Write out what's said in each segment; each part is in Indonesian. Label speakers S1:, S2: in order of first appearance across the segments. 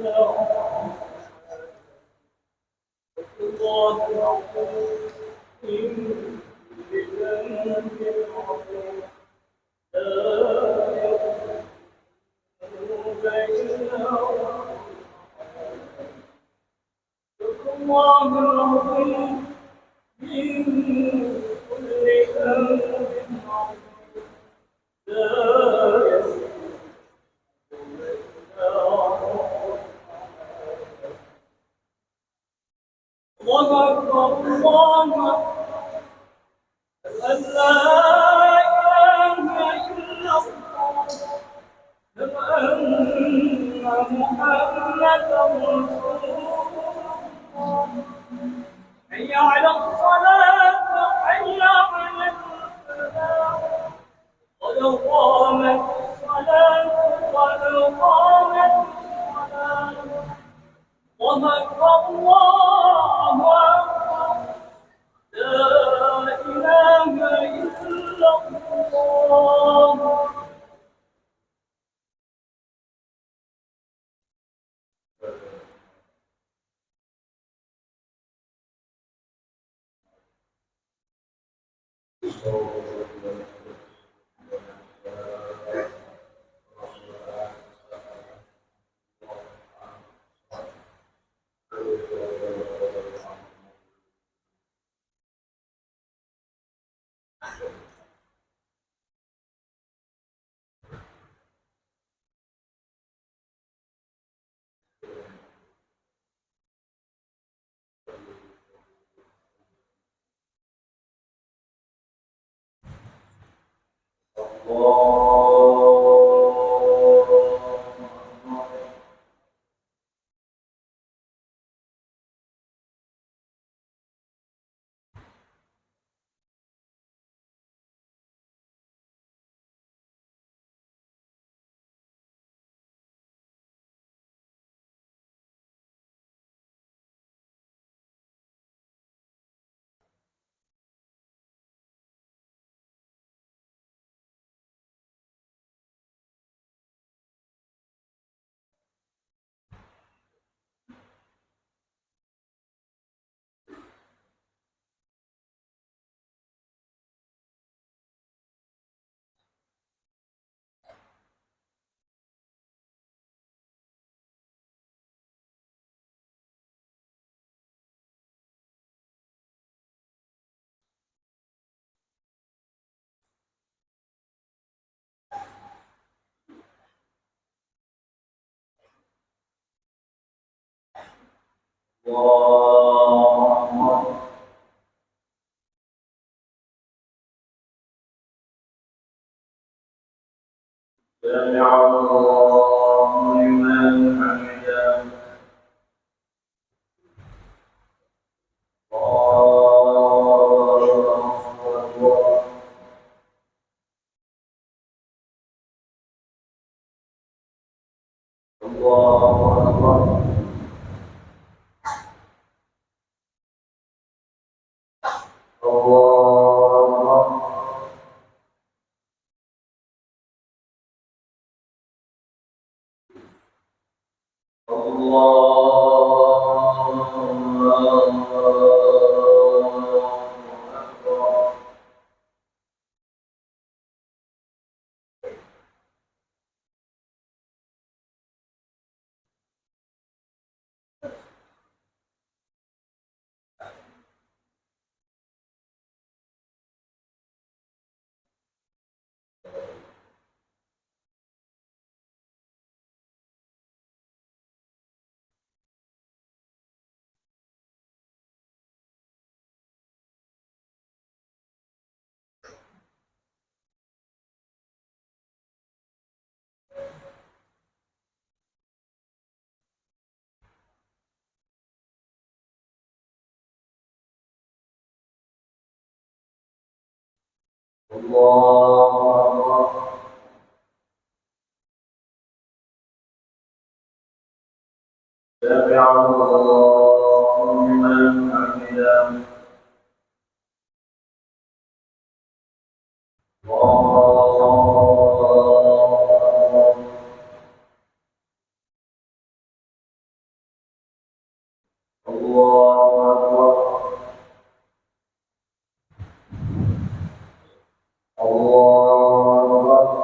S1: الله العظيم من كل أمر عظيم لا الله أكبر الله أن لا إله إلا الله أن محمدا رسول الله حي على الصلاة حي على الفلاح قد قامت الصلاة قد قامت الصلاة الله أكبر الله أكبر لا إله إلا الله سمع الله لمن حمده الله أكبر الله سمع الله لمن حمده الله أكبر. الله أكبر.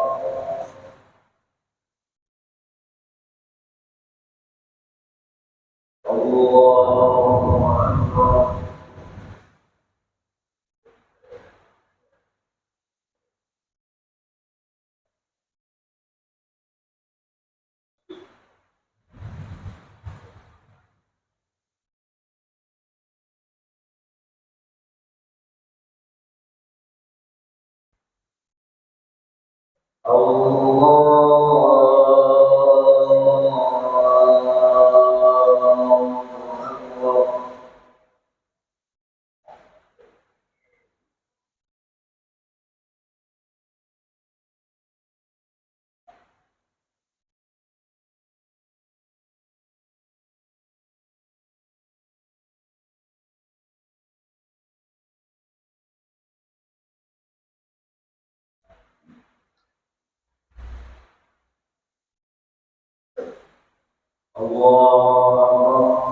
S1: الله أكبر. الله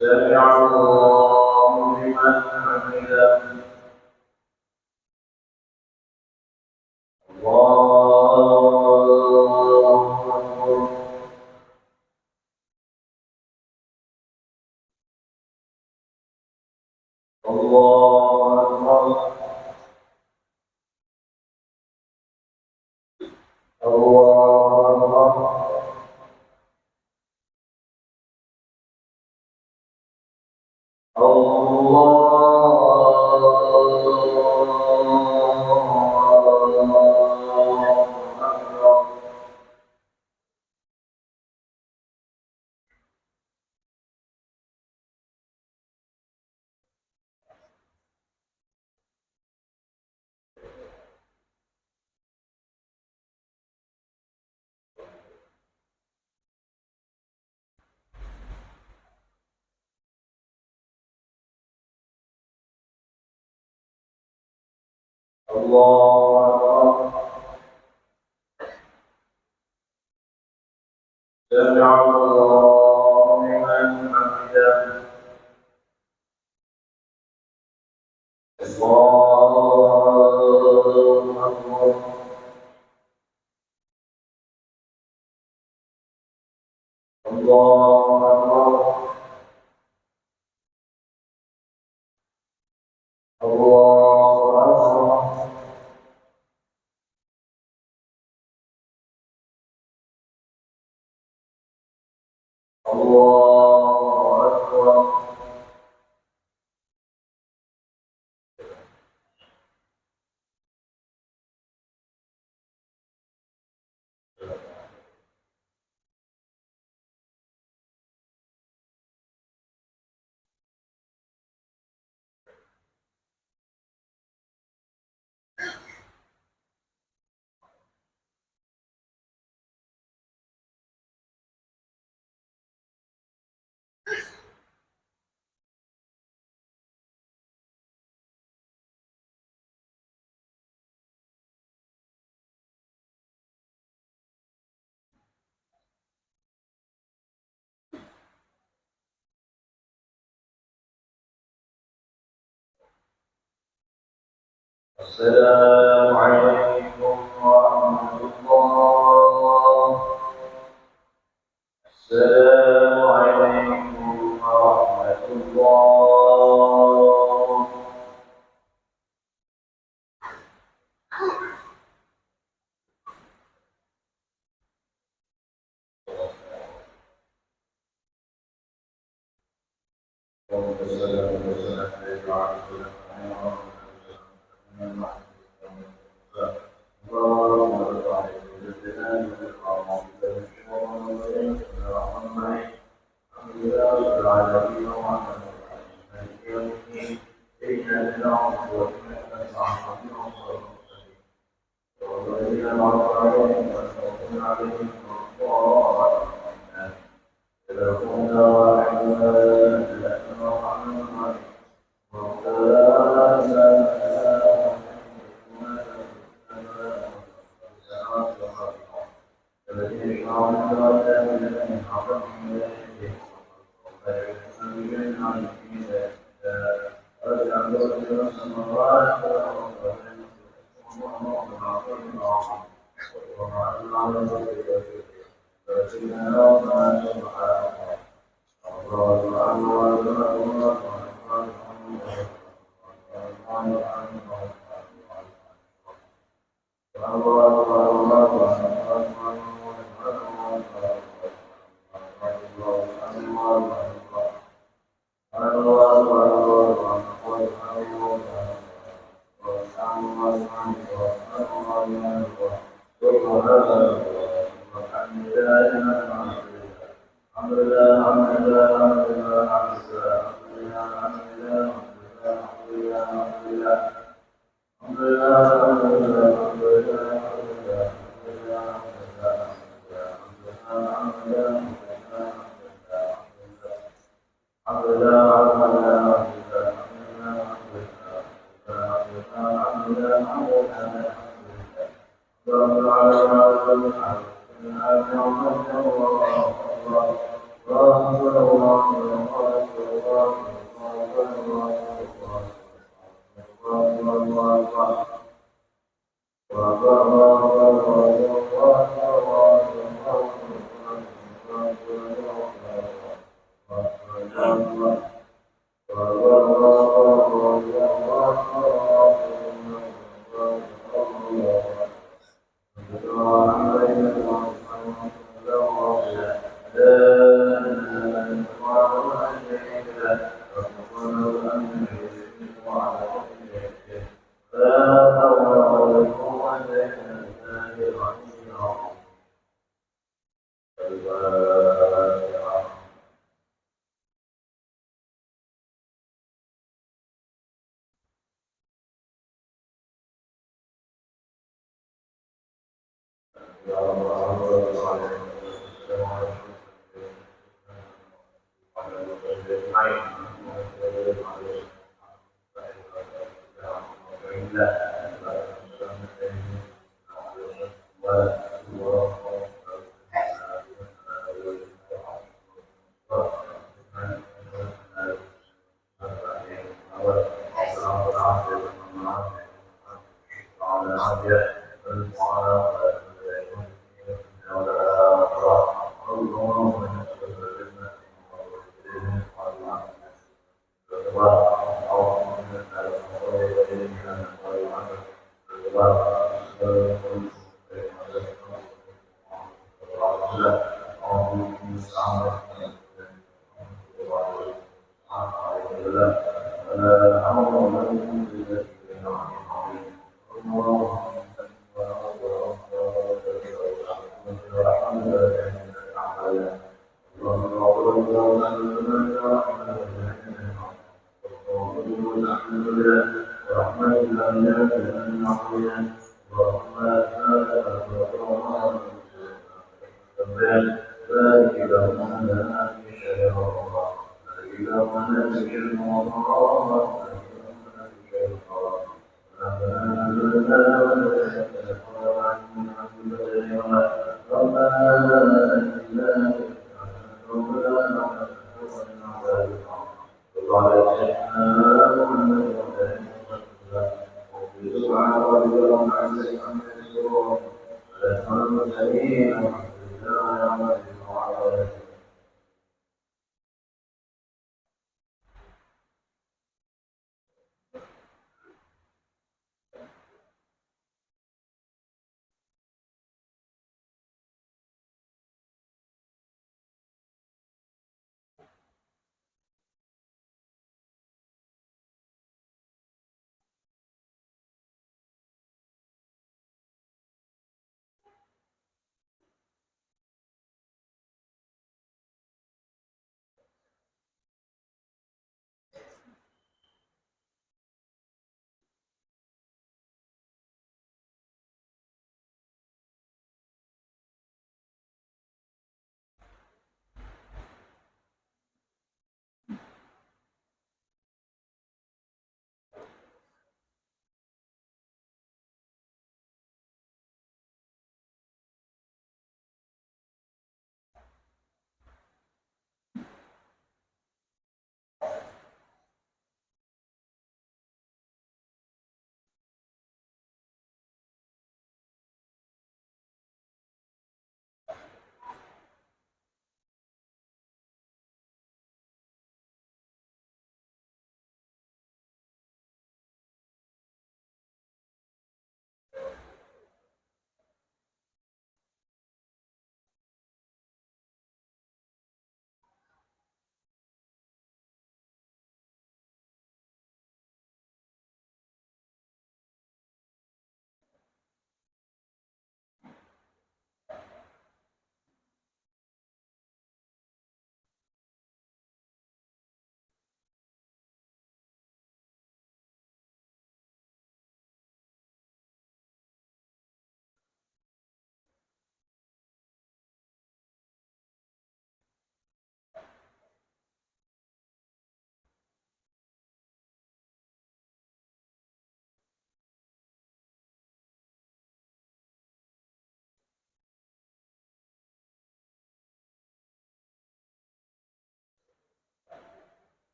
S1: سمع الله لمن حمده. الله أكبر. الله أكبر. الله أكبر. الله سمع الله لمن حمده. الله أكبر. الله أكبر. الله أكبر. الله أكبر. السلام عليكم ورحمة الله. السلام عليكم ورحمة الله. والسلام والسلام عليك وعلى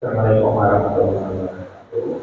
S1: Assalamualaikum warahmatullahi wabarakatuh.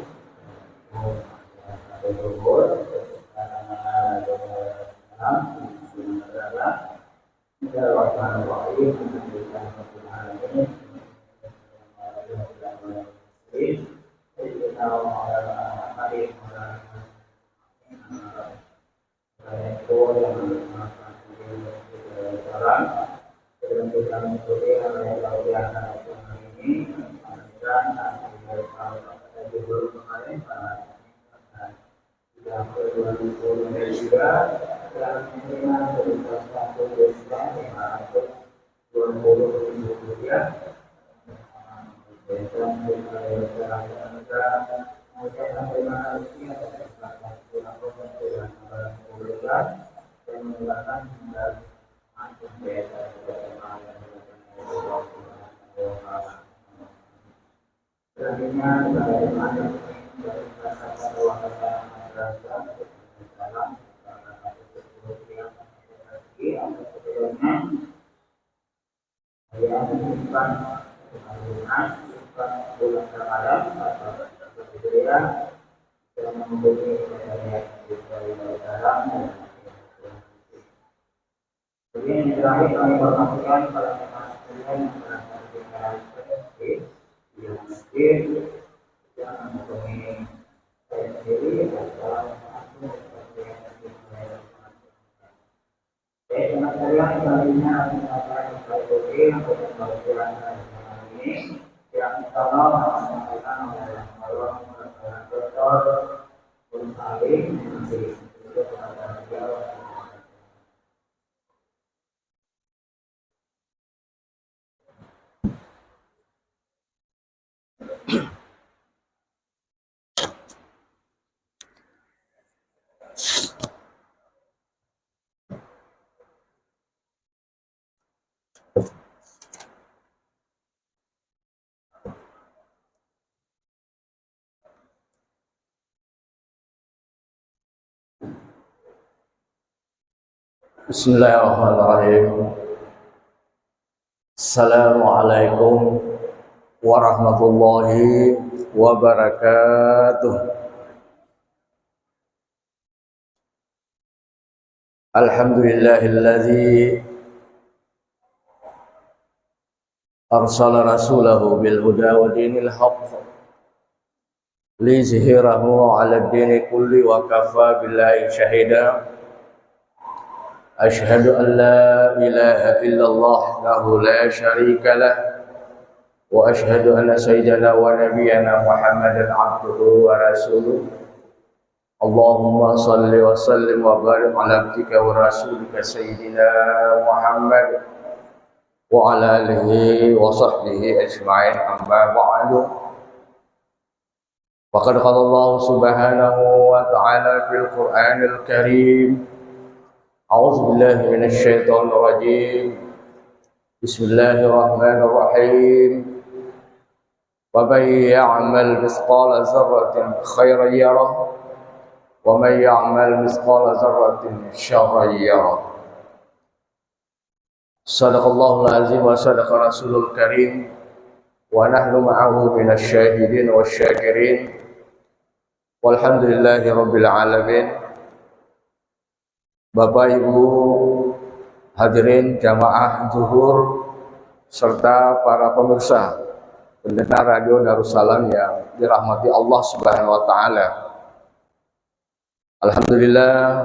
S1: Ini terakhir kami informasikan pada teman-teman yang berada di masjid yang menghubungi saya sendiri adalah teman kalian selanjutnya akan mengikuti untuk pembelajaran ini yang insyaAllah akan disampaikan oleh Allah Dr. Unsari nanti untuk pembelajaran. Bismillahirrahmanirrahim. Assalamualaikum warahmatullahi wabarakatuh. Alhamdulillahilladzi arsala rasulahu bil huda wa dinil haqq liyuzhirahu 'ala ad-dini kulli wa kafa billahi shahida. Asyhadu an la ilaha illallah wahdahu la syarika lah wa asyhadu anna sayyidana wa nabiyyana Muhammadan abduhu wa rasuluh. Allahumma salli wa sallim wa barik ala abdika wa rasulika sayyidina Muhammad wa ala alihi wa sahbihi ajma'in, amma ba'du. Faqad qala Allah subhanahu wa ta'ala fil Qur'anil Karim. A'udzu billahi minasy syaithanir rajim. Bismillahirrahmanirrahim. Wa may ya'mal mithqala dzarratin khairan yarah wa may ya'mal mithqala dzarratin syarran yarah. Shadaqallahul azim wa shadaqa rasulul karim wa nahnu ma'ahu minasy syahidin wasyakirin. Walhamdulillahi rabbil alamin. Bapak Ibu hadirin jamaah zuhur serta para pemirsa pendengar radio Darussalam yang dirahmati Allah Subhanahu wa taala. Alhamdulillah,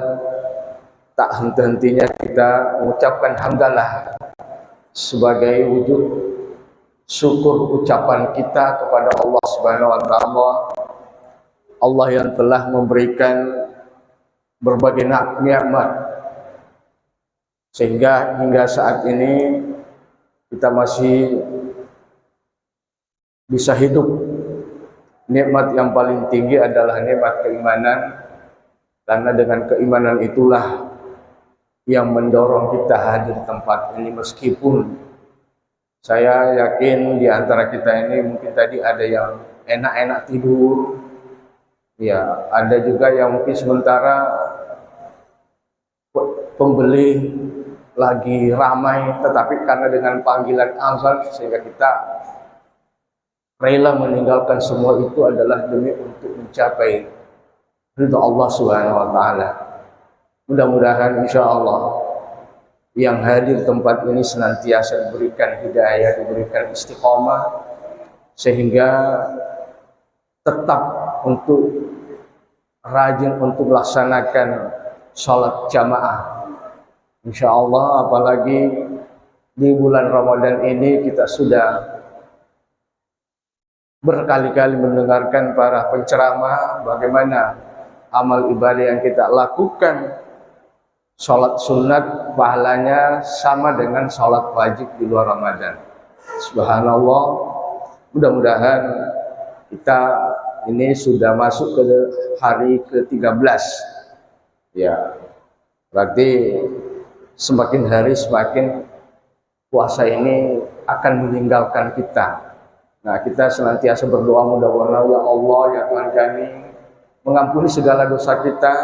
S1: tak henti-hentinya kita mengucapkan hamdalah sebagai wujud syukur ucapan kita kepada Allah Subhanahu wa taala. Allah yang telah memberikan berbagai nikmat sehingga hingga saat ini kita masih bisa hidup. Nikmat yang paling tinggi adalah nikmat keimanan, karena dengan keimanan itulah yang mendorong kita hadir di tempat ini. Meskipun saya yakin di antara kita ini mungkin tadi ada yang enak-enak tidur, ya, ada juga yang mungkin sementara pembeli lagi ramai, tetapi karena dengan panggilan azan sehingga kita rela meninggalkan semua itu adalah demi untuk mencapai ridha Allah Subhanahu wa taala. Mudah-mudahan insyaallah yang hadir tempat ini senantiasa diberikan hidayah, diberikan istiqomah sehingga tetap untuk rajin untuk melaksanakan sholat jamaah. Insyaallah apalagi di bulan Ramadan ini kita sudah berkali-kali mendengarkan para penceramah bagaimana amal ibadah yang kita lakukan. Sholat sunat pahalanya sama dengan sholat wajib di luar Ramadan. Subhanallah, mudah-mudahan kita ini sudah masuk ke hari ke-13. Ya, berarti semakin hari semakin puasa ini akan meninggalkan kita. Nah, kita senantiasa berdoa mudah-mudahan ya Allah ya Tuhan kami mengampuni segala dosa kita,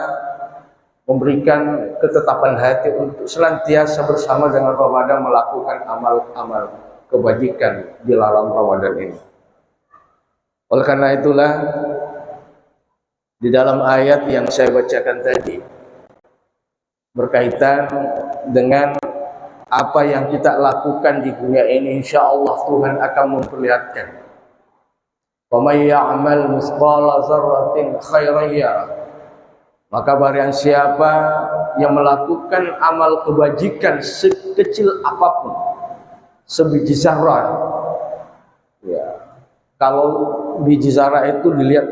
S1: memberikan ketetapan hati untuk senantiasa bersama dengan Ramadan melakukan amal-amal kebajikan di dalam Ramadan ini. Oleh karena itulah di dalam ayat yang saya bacakan tadi berkaitan dengan apa yang kita lakukan di dunia ini, insya Allah Tuhan akan memperlihatkan. Wa may ya'mal mithqala dzarratin khairan yarah. Maka barang siapa yang melakukan amal kebajikan sekecil apapun, sebiji zarah, ya, kalau biji zarah itu dilihat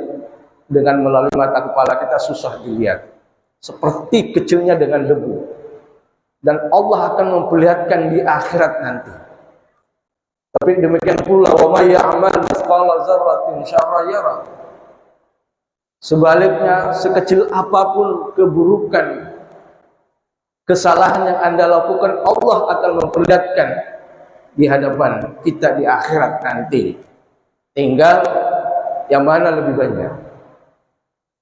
S1: dengan melalui mata kepala kita susah dilihat, seperti kecilnya dengan debu, dan Allah akan memperlihatkan di akhirat nanti. Tapi demikian pula wa may ya'mal mithqala dzarratin syarran yarah. Sebaliknya, sekecil apapun keburukan, kesalahan yang Anda lakukan, Allah akan memperlihatkan di hadapan kita di akhirat nanti. Tinggal yang mana lebih banyak.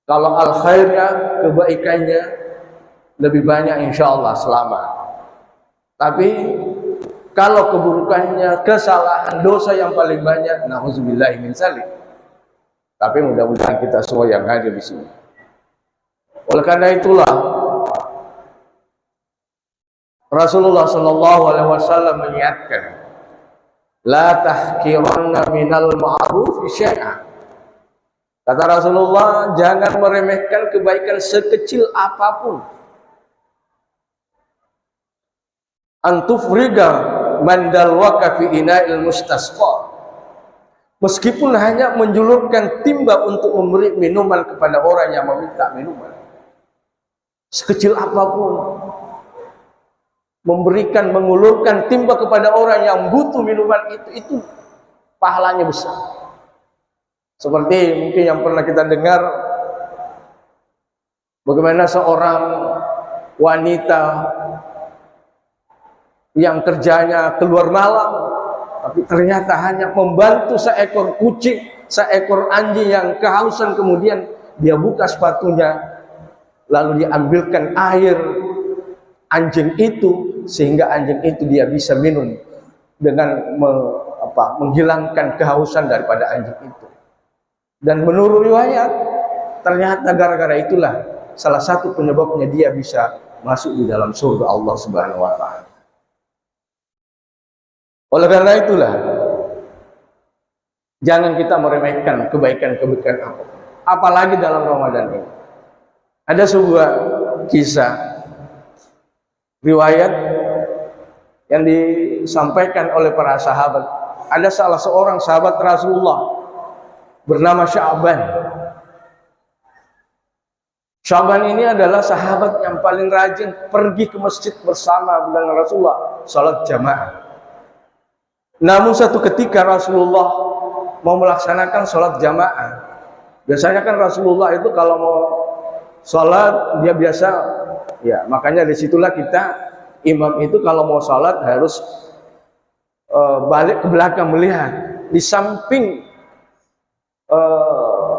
S1: Kalau al-khairnya, kebaikannya lebih banyak insya Allah selamat. Tapi kalau keburukannya, kesalahan, dosa yang paling banyak, na'udzubillahi min dzalik. Tapi mudah-mudahan kita semua yang hadir di sini. Oleh karena itulah Rasulullah Shallallahu Alaihi Wasallam mengingatkan, la tahqiranna minal ma'ruf syai'an. Kata Rasulullah, jangan meremehkan kebaikan sekecil apapun. Antufriga mandalwaka fi ina'il mustasqa. Meskipun hanya menjulurkan timba untuk memberi minuman kepada orang yang meminta minuman, sekecil apapun, memberikan, mengulurkan timba kepada orang yang butuh minuman itu pahalanya besar. Seperti mungkin yang pernah kita dengar, bagaimana seorang wanita yang kerjanya keluar malam, tapi ternyata hanya membantu seekor kucing, seekor anjing yang kehausan, kemudian dia buka sepatunya, lalu diambilkan air anjing itu, sehingga anjing itu dia bisa minum dengan menghilangkan kehausan daripada anjing itu. Dan menurut riwayat, ternyata gara-gara itulah salah satu penyebabnya dia bisa masuk di dalam surga Allah Subhanahu wa taala. Oleh karena itulah, jangan kita meremehkan kebaikan-kebaikan apalagi dalam Ramadan ini. Ada sebuah kisah riwayat yang disampaikan oleh para sahabat. Ada salah seorang sahabat Rasulullah bernama Sya'ban. Sya'ban ini adalah sahabat yang paling rajin pergi ke masjid bersama dengan Rasulullah, salat jamaah. Namun satu ketika Rasulullah mau melaksanakan sholat jamaah. Biasanya kan Rasulullah itu kalau mau sholat dia biasa, ya makanya disitulah kita, imam itu kalau mau sholat harus balik ke belakang melihat. Di samping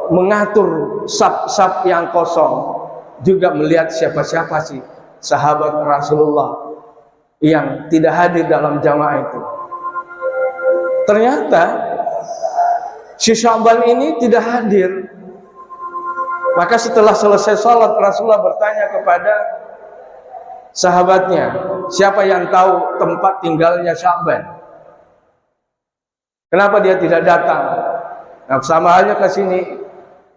S1: mengatur saf-saf yang kosong, juga melihat siapa-siapa sih sahabat Rasulullah yang tidak hadir dalam jamaah itu. Ternyata Si Sya'ban ini tidak hadir. Maka setelah selesai sholat, Rasulullah bertanya kepada sahabatnya, siapa yang tahu tempat tinggalnya Sya'ban? Kenapa dia tidak datang? Nah, sama halnya ke sini.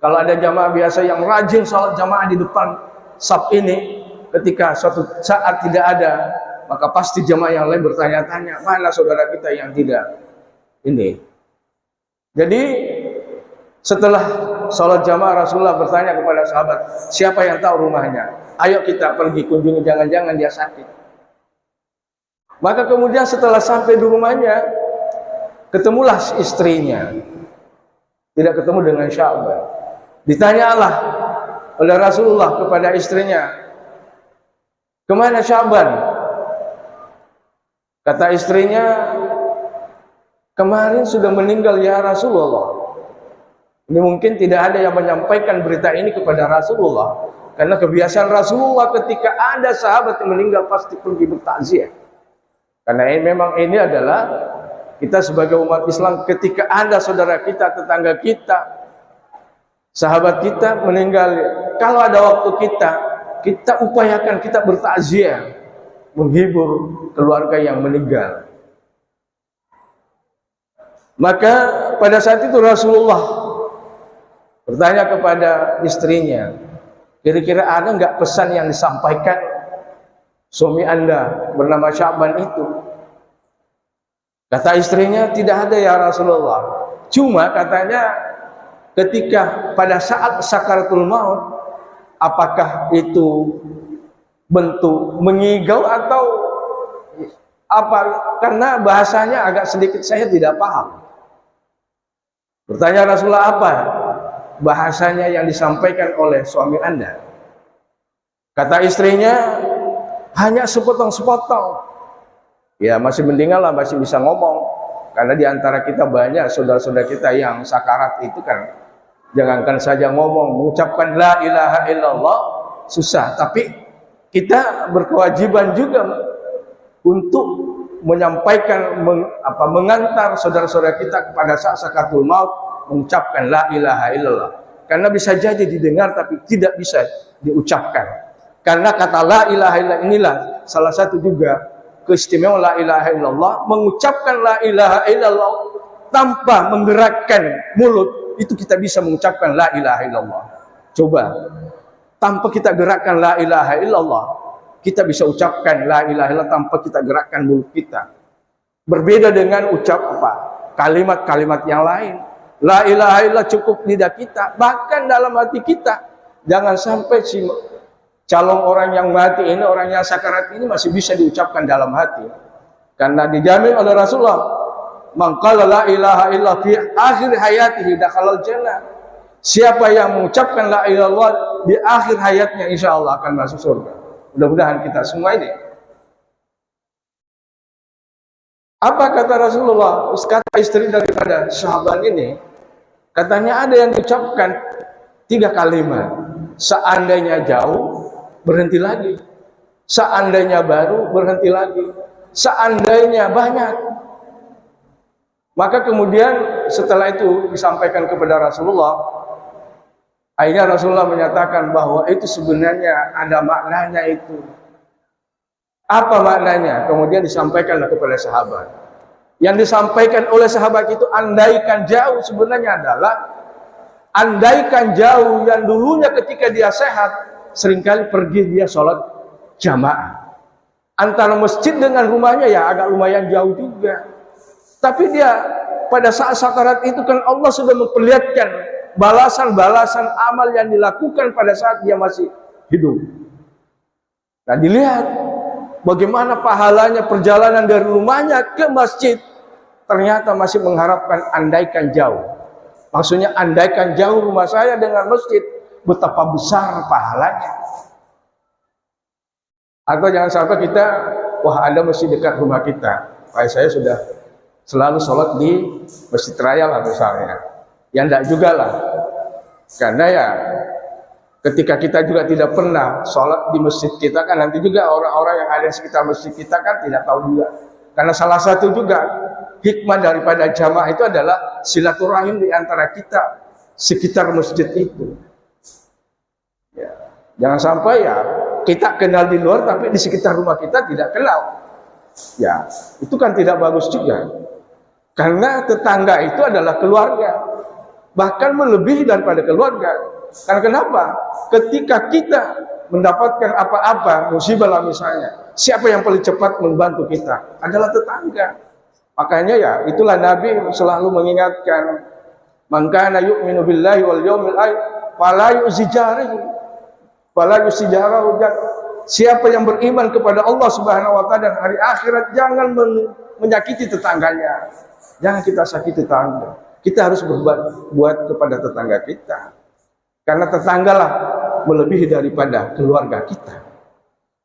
S1: Kalau ada jamaah biasa yang rajin sholat jamaah di depan saf ini, ketika suatu saat tidak ada, maka pasti jamaah yang lain bertanya-tanya, mana saudara kita yang tidak ini? Jadi setelah sholat jamaah, Rasulullah bertanya kepada sahabat, siapa yang tahu rumahnya? Ayo kita pergi kunjungi, jangan-jangan dia sakit. Maka kemudian setelah sampai di rumahnya, ketemulah istrinya. Tidak ketemu dengan Sya'ban. Ditanyalah oleh Rasulullah kepada istrinya, kemana Sya'ban? Kata istrinya, kemarin sudah meninggal ya Rasulullah. Ini mungkin tidak ada yang menyampaikan berita ini kepada Rasulullah, karena kebiasaan Rasulullah ketika ada sahabat yang meninggal pasti pergi bertakziah. Karena memang ini adalah kita sebagai umat Islam, ketika ada saudara kita, tetangga kita, sahabat kita meninggal, kalau ada waktu kita upayakan kita bertakziah, menghibur keluarga yang meninggal. Maka pada saat itu Rasulullah bertanya kepada istrinya, kira-kira ada nggak pesan yang disampaikan suami Anda bernama Sya'ban itu? Kata istrinya, tidak ada ya Rasulullah. Cuma katanya ketika pada saat sakaratul maut, apakah itu bentuk mengigau atau apa? Karena bahasanya agak sedikit saya tidak paham. Bertanya Rasulullah, apa bahasanya yang disampaikan oleh suami Anda? Kata istrinya, hanya sepotong-sepotong. Ya masih mendingan lah, masih bisa ngomong. Karena diantara kita banyak saudara-saudara kita yang sakarat itu kan, jangankan saja ngomong, mengucapkan la ilaha illallah susah. Tapi kita berkewajiban juga untuk menyampaikan, mengantar saudara-saudara kita kepada saat sakaratul maut mengucapkan la ilaha illallah. Karena bisa jadi didengar tapi tidak bisa diucapkan. Karena kata la ilaha illallah inilah salah satu juga keistimewaan la ilaha illallah. Mengucapkan la ilaha illallah tanpa menggerakkan mulut, itu kita bisa mengucapkan la ilaha illallah. Coba, tanpa kita gerakkan la ilaha illallah, kita bisa ucapkan la ilaha illallah tanpa kita gerakkan mulut kita. Berbeda dengan kalimat-kalimat yang lain. La ilaha illallah cukup lidah kita, bahkan dalam hati kita. Jangan sampai si calon orang yang mati ini, orang yang sakarat ini masih bisa diucapkan dalam hati. Karena dijamin oleh Rasulullah, man qala la ilaha illallah fi akhir hayatihi dakhalal jannah. Siapa yang mengucapkan la ilaha illallah di akhir hayatnya, insya Allah akan masuk surga. Mudah-mudahan kita semua ini. Apa kata Rasulullah? Kata istri daripada sahabat ini, katanya ada yang diucapkan 3 kalimat. Seandainya jauh, berhenti lagi. Seandainya baru, berhenti lagi. Seandainya banyak. Maka kemudian setelah itu disampaikan kepada Rasulullah. Akhirnya Rasulullah menyatakan bahwa itu sebenarnya ada maknanya itu. Apa maknanya? Kemudian disampaikanlah kepada sahabat. Yang disampaikan oleh sahabat itu, andaikan jauh, sebenarnya adalah andaikan jauh yang dulunya ketika dia sehat, seringkali pergi dia sholat jamaah. Antara masjid dengan rumahnya ya agak lumayan jauh juga. Tapi dia pada saat sakarat itu kan Allah sudah memperlihatkan balasan-balasan amal yang dilakukan pada saat dia masih hidup. Nah dilihat bagaimana pahalanya perjalanan dari rumahnya ke masjid. Ternyata masih mengharapkan andaikan jauh. Maksudnya andaikan jauh rumah saya dengan masjid, betapa besar pahalanya. Atau jangan sampai kita, wah ada masjid dekat rumah kita, kayak saya sudah selalu sholat di Masjid Raya lah misalnya. Ya enggak juga lah. Karena ya ketika kita juga tidak pernah sholat di masjid kita, kan nanti juga orang-orang yang ada di sekitar masjid kita kan tidak tahu juga. Karena salah satu juga hikmah daripada jamaah itu adalah silaturahim di antara kita sekitar masjid itu. Ya. Jangan sampai ya kita kenal di luar tapi di sekitar rumah kita tidak kenal. Ya, itu kan tidak bagus juga. Karena tetangga itu adalah keluarga. Bahkan melebihi daripada keluarga. Karena kenapa? Ketika kita mendapatkan apa-apa, musibah lah misalnya, siapa yang paling cepat membantu kita? Adalah tetangga. Makanya ya, itulah Nabi selalu mengingatkan, man kana yu'minu billahi wal yawmil akhir fala yu'zijarihi fala yu'zijarahu. Siapa yang beriman kepada Allah Subhanahu wa taala dan hari akhirat, jangan menyakiti tetangganya. Jangan kita sakiti tetangga. Kita harus buat kepada tetangga kita. Karena tetanggalah melebihi daripada keluarga kita.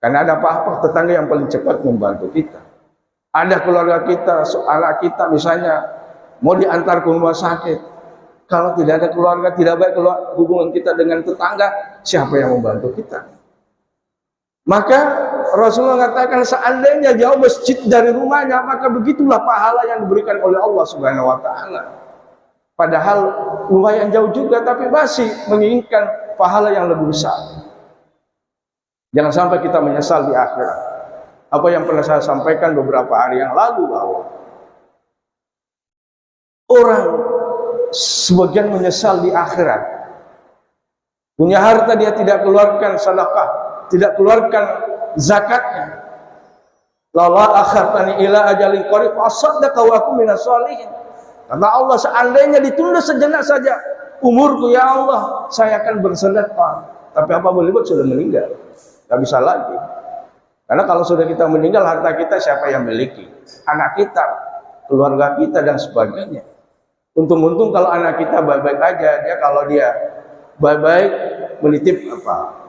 S1: Karena ada apa-apa, tetangga yang paling cepat membantu kita. Ada keluarga kita, anak kita misalnya mau diantar ke rumah sakit. Kalau tidak ada keluarga, tidak baik hubungan kita dengan tetangga, siapa yang membantu kita? Maka Rasulullah mengatakan seandainya jauh masjid dari rumahnya, maka begitulah pahala yang diberikan oleh Allah Subhanahu wa taala. Padahal lumayan jauh juga, tapi masih menginginkan pahala yang lebih besar. Jangan sampai kita menyesal di akhirat. Apa yang pernah saya sampaikan beberapa hari yang lalu, bahwa orang sebagian menyesal di akhirat. Punya harta dia tidak keluarkan sedekah, tidak keluarkan zakatnya. Lala akhartani ila ajalin qarib asaddaqa wa akum minas sholihin. Kata Allah, seandainya ditunda sejenak saja umurku, ya Allah, saya akan bersedekah. Tapi apa boleh buat, sudah meninggal, nggak bisa lagi. Karena kalau sudah kita meninggal, harta kita siapa yang miliki? Anak kita, keluarga kita dan sebagainya. Untung-untung kalau anak kita baik-baik aja, kalau dia baik-baik menitip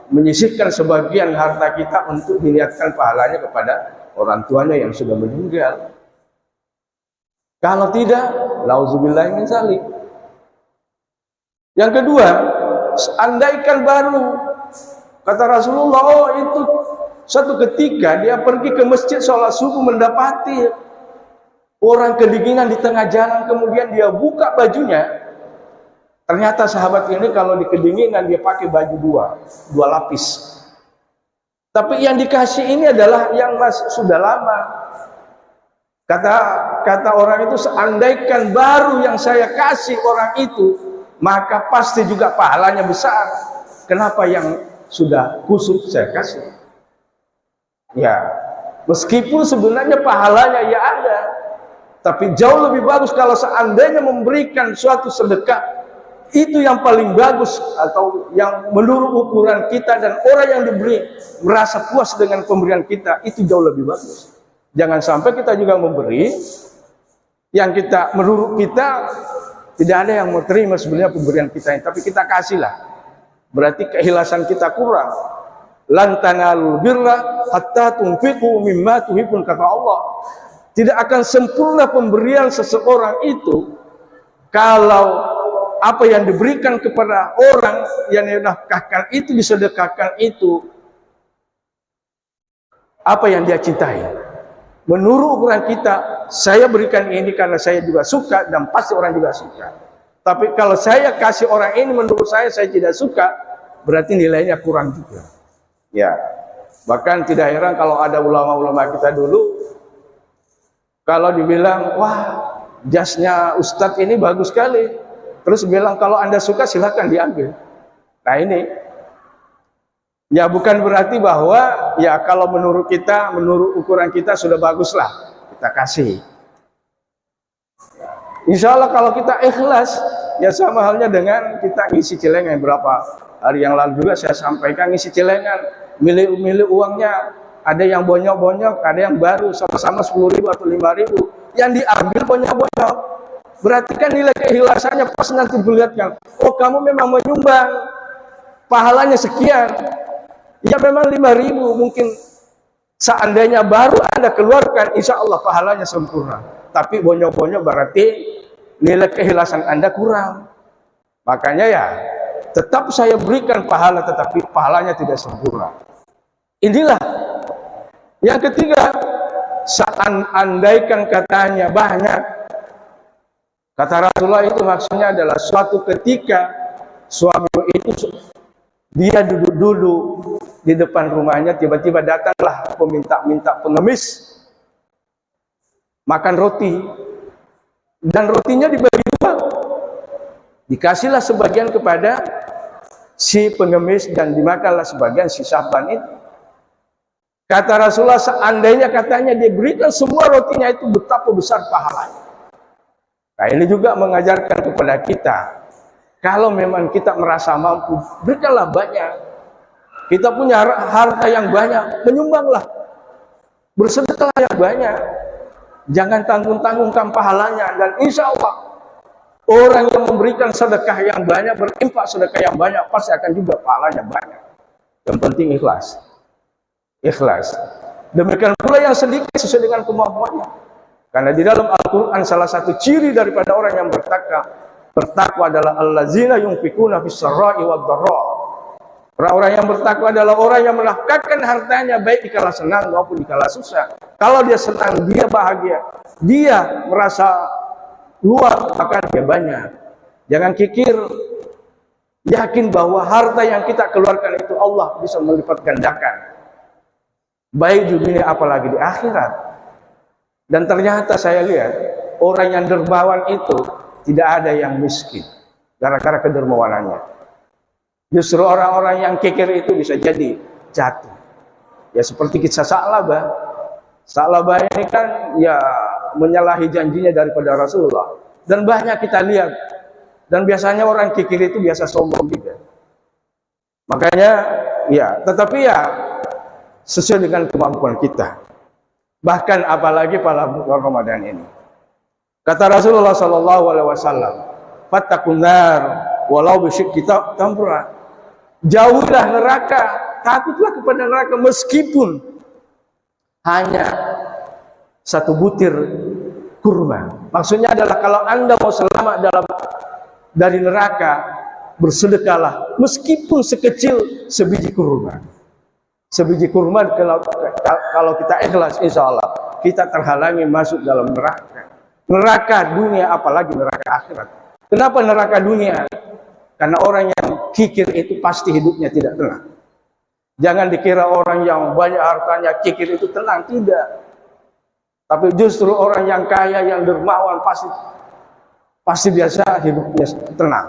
S1: menyisihkan sebagian harta kita untuk diniatkan pahalanya kepada orang tuanya yang sudah meninggal. Kalau tidak, lauzubillahi min dzalik. Yang kedua, andaikan baru kata Rasulullah, oh itu suatu ketika dia pergi ke masjid sholat subuh, mendapati orang kedinginan di tengah jalan, kemudian dia buka bajunya. Ternyata sahabat ini kalau di kedinginan dia pakai baju dua lapis. Tapi yang dikasih ini adalah yang sudah lama. Kata orang itu, seandaikan baru yang saya kasih orang itu, maka pasti juga pahalanya besar. Kenapa yang sudah kusut saya kasih? Ya, meskipun sebenarnya pahalanya ya ada, tapi jauh lebih bagus kalau seandainya memberikan suatu sedekah, itu yang paling bagus, atau yang menurut ukuran kita, dan orang yang diberi merasa puas dengan pemberian kita, itu jauh lebih bagus. Jangan sampai kita juga memberi yang kita, menurut kita tidak ada yang mau terima sebenarnya pemberian kita ini, tapi kita kasihlah, berarti keikhlasan kita kurang. Lan tanalul birra hatta tunfiqu mimma tuhibbun, kata Allah. Tidak akan sempurna pemberian seseorang itu kalau apa yang diberikan kepada orang yang dinafkahkan itu, disedekahkan itu, apa yang dia cintai. Menurut ukuran kita, saya berikan ini karena saya juga suka, dan pasti orang juga suka. Tapi kalau saya kasih orang ini menurut saya tidak suka, berarti nilainya kurang juga. Ya, bahkan tidak heran kalau ada ulama-ulama kita dulu, kalau dibilang, wah jasnya Ustadz ini bagus sekali, terus bilang kalau Anda suka silahkan diambil. Nah ini, ya bukan berarti bahwa ya kalau menurut kita, menurut ukuran kita sudah baguslah kita kasih. Insya Allah kalau kita ikhlas, ya sama halnya dengan kita ngisi celengan. Berapa hari yang lalu juga saya sampaikan, ngisi celengan, milih uangnya, ada yang bonyok-bonyok, ada yang baru, sama-sama 10.000 atau 5.000, yang diambil bonyok-bonyok. Berarti kan nilai keikhlasannya pas nanti dilihatkan, oh kamu memang menyumbang, pahalanya sekian. Ya memang 5.000 mungkin seandainya baru Anda keluarkan, insya Allah pahalanya sempurna. Tapi bonyok-bonyok berarti nilai keikhlasan Anda kurang. Makanya ya tetap saya berikan pahala, tetapi pahalanya tidak sempurna. Inilah yang ketiga, andaikan katanya banyak Kata Rasulullah itu maksudnya adalah suatu ketika suami itu dia duduk dulu di depan rumahnya, tiba-tiba datanglah peminta-minta pengemis makan roti, dan rotinya dibagi dua, dikasihlah sebagian kepada si pengemis dan dimakanlah sebagian si sahban itu. Kata Rasulullah, seandainya katanya dia berikan semua rotinya itu, betapa besar pahalanya. Nah, ini juga mengajarkan kepada kita, kalau memang kita merasa mampu, berikanlah banyak. Kita punya harta yang banyak, menyumbanglah, bersedekahlah yang banyak. Jangan tanggung-tanggungkan pahalanya, dan insya Allah orang yang memberikan sedekah yang banyak, berinfak sedekah yang banyak, pasti akan juga pahalanya banyak. Yang penting ikhlas. Ikhlas. Demikian pula yang sedikit sesuai dengan kemampuannya. Karena di dalam Al-Quran salah satu ciri daripada orang yang bertakwa adalah allazina yunfikuna fis sarra'i wad dharra. Orang-orang yang bertakwa adalah orang yang menafkahkan hartanya baik di kala senang maupun di kala susah. Kalau dia senang, dia bahagia, dia merasa luar, maka dia banyak. Jangan kikir, yakin bahwa harta yang kita keluarkan itu Allah bisa melipat gandakan, baik di dunia apalagi di akhirat. Dan ternyata saya lihat orang yang dermawan itu tidak ada yang miskin gara-gara kedermawanannya. Justru orang-orang yang kikir itu bisa jadi jatuh. Ya seperti kisah Sa'labah. Sa'labah ini kan ya menyalahi janjinya daripada Rasulullah. Dan banyak kita lihat. Dan biasanya orang kikir itu biasa sombong juga. Makanya ya, tetapi ya sesuai dengan kemampuan kita. Bahkan apalagi pada bulan Ramadan ini. Kata Rasulullah SAW, "Fattaqun nar walau bisyikki tamra." Jauhilah neraka, takutlah kepada neraka meskipun hanya satu butir kurma. Maksudnya adalah kalau Anda mau selamat dari neraka, bersedekahlah meskipun sekecil sebiji kurma. Sebiji kurma kalau kita ikhlas, insya Allah kita terhalangi masuk dalam neraka. Neraka dunia apalagi neraka akhirat. Kenapa neraka dunia? Karena orang yang kikir itu pasti hidupnya tidak tenang. Jangan dikira orang yang banyak hartanya kikir itu tenang, tidak. Tapi justru orang yang kaya, yang dermawan pasti biasa hidupnya tenang.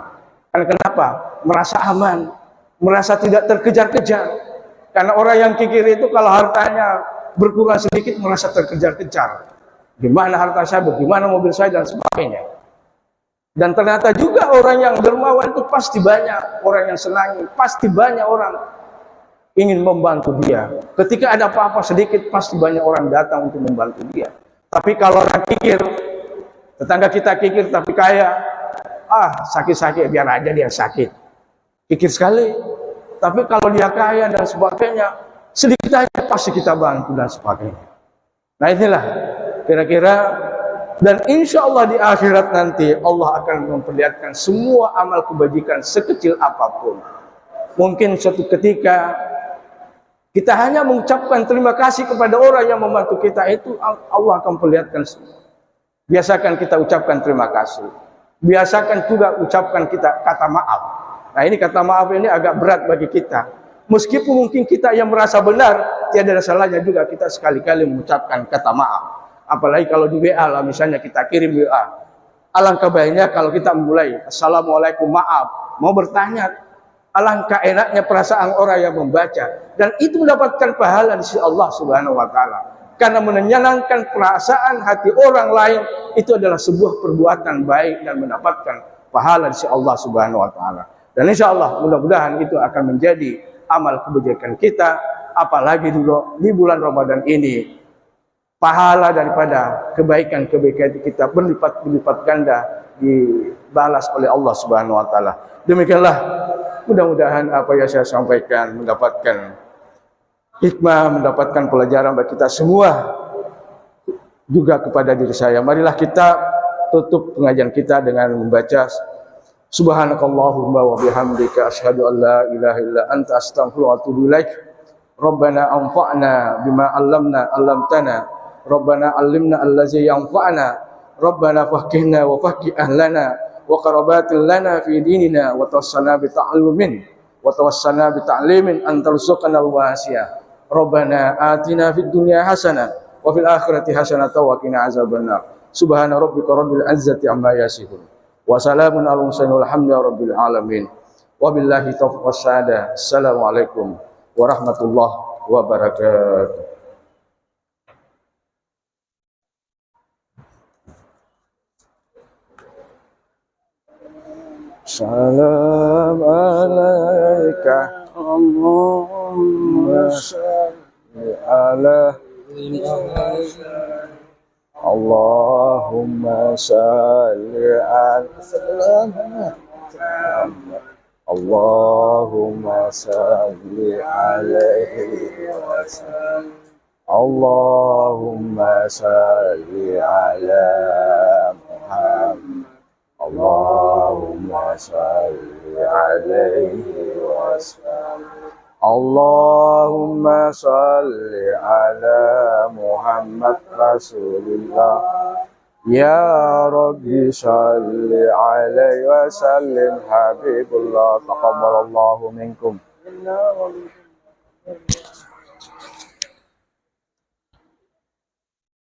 S1: Karena kenapa? Merasa aman, merasa tidak terkejar-kejar. Karena orang yang kikir itu kalau hartanya berkurang sedikit merasa terkejar-kejar. Gimana harta saya, bagaimana mobil saya, dan sebagainya. Dan ternyata juga orang yang dermawan itu pasti banyak orang yang senangi, pasti banyak orang ingin membantu dia. Ketika ada apa-apa sedikit, pasti banyak orang datang untuk membantu dia. Tapi kalau orang kikir, tetangga kita kikir tapi kaya, sakit-sakit biar aja dia sakit. Kikir sekali. Tapi kalau dia kaya dan sebagainya, sedikit aja pasti kita bantu dan sebagainya. Nah inilah kira-kira, dan insya Allah di akhirat nanti Allah akan memperlihatkan semua amal kebajikan sekecil apapun. Mungkin suatu ketika kita hanya mengucapkan terima kasih kepada orang yang membantu kita, itu Allah akan perlihatkan semua. Biasakan kita ucapkan terima kasih. Biasakan juga ucapkan kita kata maaf. Nah ini kata maaf ini agak berat bagi kita. Meskipun mungkin kita yang merasa benar, tiada salahnya juga kita sekali-kali mengucapkan kata maaf. Apalagi kalau di WA lah, misalnya kita kirim WA. Alangkah baiknya kalau kita mulai, Assalamualaikum, maaf. Mau bertanya, alangkah enaknya perasaan orang yang membaca. Dan itu mendapatkan pahala di sisi Allah Subhanahu wa Ta'ala. Karena menyenangkan perasaan hati orang lain, itu adalah sebuah perbuatan baik dan mendapatkan pahala di sisi Allah Subhanahu wa Ta'ala. Dan insya Allah mudah-mudahan itu akan menjadi amal kebajikan kita, apalagi dulu di bulan Ramadan ini. Pahala daripada kebaikan-kebaikan kita berlipat-lipat ganda dibalas oleh Allah Subhanahu wa Ta'ala. Demikianlah mudah-mudahan apa yang saya sampaikan mendapatkan hikmah, mendapatkan pelajaran bagi kita semua, juga kepada diri saya. Marilah kita tutup pengajian kita dengan membaca Subhanakallahumma wa bihamdika asyhadu an la ilaha illa anta astaghfiruka wa atubu ilaik. Rabbana anfa'na bima 'allamtana. Rabbana 'allimna allazi yanfa'na. Rabbana faqihna wa faqih ahlana wa qarabatin lana fi dinina wa tawassana bi ta'allumin wa tawassana bi ta'limin antarzuqana al-wasi'ah. Rabbana atina fid dunya hasanah wa fil akhirati hasanah wa qina azabannar. Subhana rabbika rabbil izzati amma yasifun. Wa salamun alal mursalin walhamdulillahi rabbil alamin. Wabillahi taufiq wassadah. Assalamualaikum warahmatullahi wabarakatuh. Salam alaika Allahumma salli ala Allahumma salli ala Allahumma salli alaihi wasallam. Allahumma salli ala Muhammad. Allahumma salli alaihi wasallam. Allahumma salli ala Muhammad Rasulullah. Ya Rabbi salli alaihi wa sallim Habibullah. Taqabbalallahu minkum.